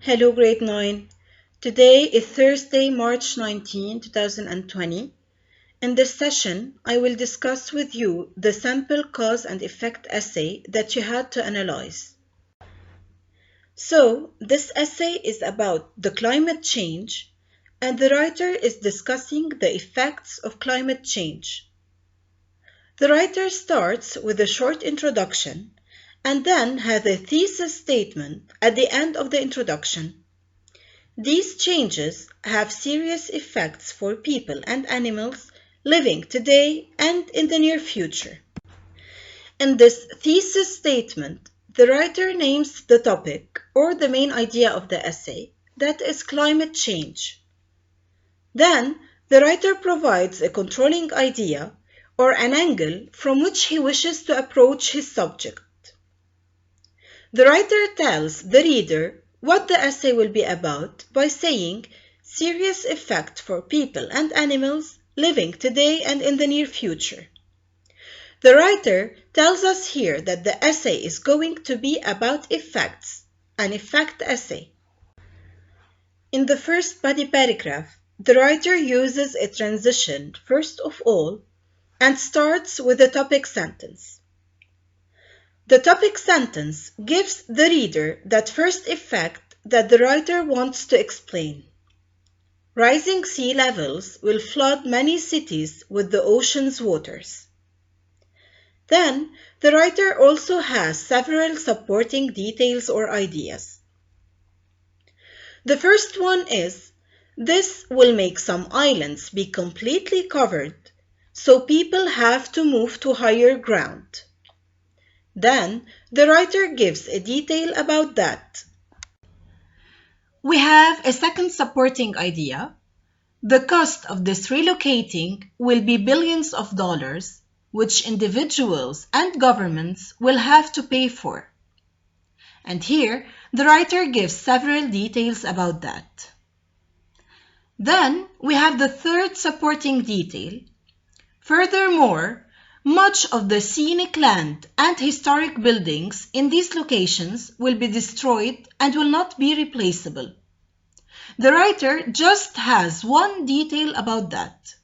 Hello, grade 9. Today is Thursday, March 19, 2020. In this session, I will discuss with you the sample cause and effect essay that you had to analyze. So, this essay is about the climate change, and the writer is discussing the effects of climate change. The writer starts with a short introduction and then has a thesis statement at the end of the introduction. These changes have serious effects for people and animals living today and in the near future. In this thesis statement, the writer names the topic or the main idea of the essay, that is climate change. Then, the writer provides a controlling idea or an angle from which he wishes to approach his subject. The writer tells the reader what the essay will be about by saying serious effect for people and animals living today and in the near future. The writer tells us here that the essay is going to be about effects, an effect essay. In the first body paragraph, the writer uses a transition first of all and starts with a topic sentence. The topic sentence gives the reader that first effect that the writer wants to explain. Rising sea levels will flood many cities with the ocean's waters. Then, the writer also has several supporting details or ideas. The first one is, this will make some islands be completely covered, so people have to move to higher ground. Then, the writer gives a detail about that. We have a second supporting idea. The cost of this relocating will be billions of dollars, which individuals and governments will have to pay for. And here, the writer gives several details about that. Then, we have the third supporting detail. Furthermore, much of the scenic land and historic buildings in these locations will be destroyed and will not be replaceable. The writer just has one detail about that.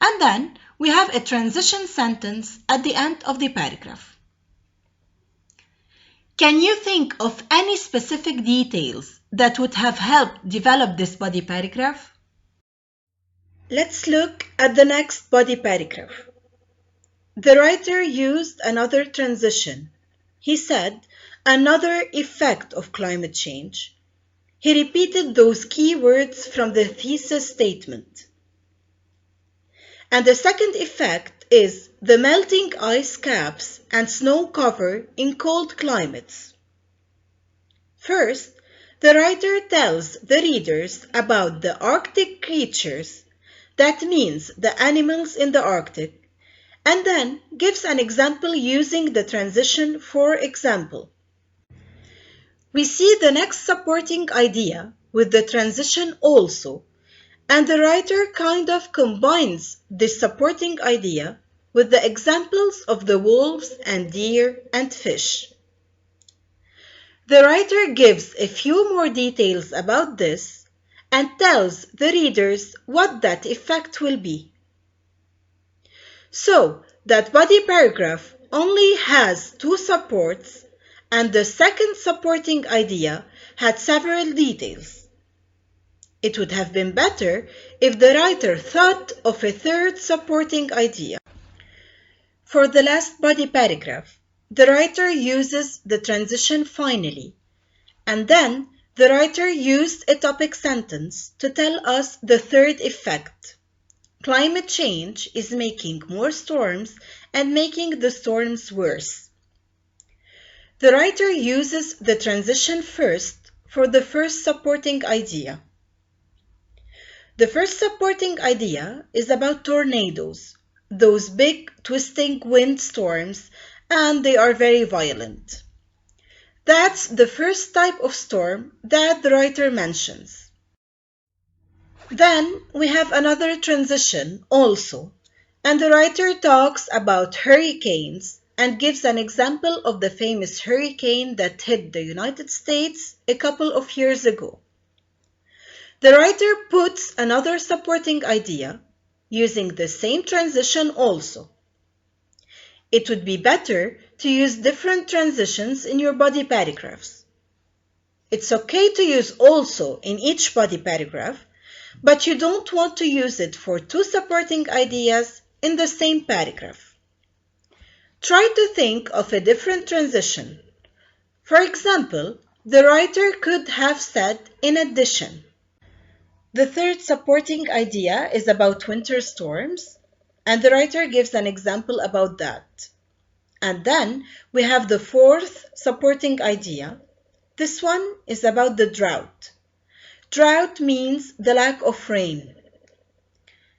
And then we have a transition sentence at the end of the paragraph. Can you think of any specific details that would have helped develop this body paragraph? Let's look at the next body paragraph. The writer used another transition. He said, another effect of climate change. He repeated those key words from the thesis statement. And the second effect is the melting ice caps and snow cover in cold climates. First, the writer tells the readers about the Arctic creatures, that means the animals in the Arctic, and then gives an example using the transition for example. We see the next supporting idea with the transition also, and the writer kind of combines this supporting idea with the examples of the wolves and deer and fish. The writer gives a few more details about this and tells the readers what that effect will be. So, that body paragraph only has two supports, and the second supporting idea had several details. It would have been better if the writer thought of a third supporting idea. For the last body paragraph, the writer uses the transition finally, and then the writer used a topic sentence to tell us the third effect. Climate change is making more storms and making the storms worse. The writer uses the transition first for the first supporting idea. The first supporting idea is about tornadoes, those big twisting wind storms, and they are very violent. That's the first type of storm that the writer mentions. Then we have another transition also, and the writer talks about hurricanes, and gives an example of the famous hurricane that hit the United States a couple of years ago. The writer puts another supporting idea using the same transition also. It would be better to use different transitions in your body paragraphs. It's okay to use also in each body paragraph, but you don't want to use it for two supporting ideas in the same paragraph. Try to think of a different transition. For example, the writer could have said in addition. The third supporting idea is about winter storms, and the writer gives an example about that. And then we have the fourth supporting idea. This one is about the drought. Drought means the lack of rain.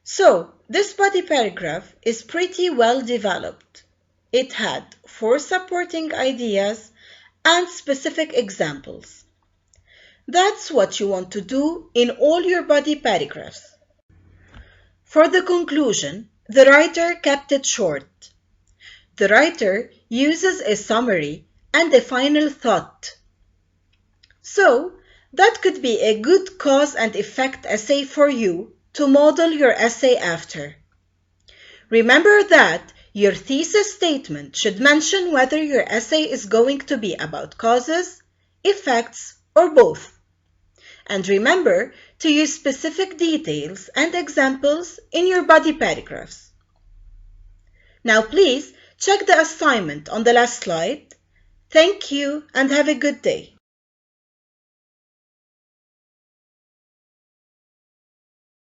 So, this body paragraph is pretty well developed. It had 4 supporting ideas and specific examples. That's what you want to do in all your body paragraphs. For the conclusion, the writer kept it short. The writer uses a summary and a final thought. So, that could be a good cause and effect essay for you to model your essay after. Remember that your thesis statement should mention whether your essay is going to be about causes, effects, or both. And remember to use specific details and examples in your body paragraphs. Now please check the assignment on the last slide. Thank you and have a good day.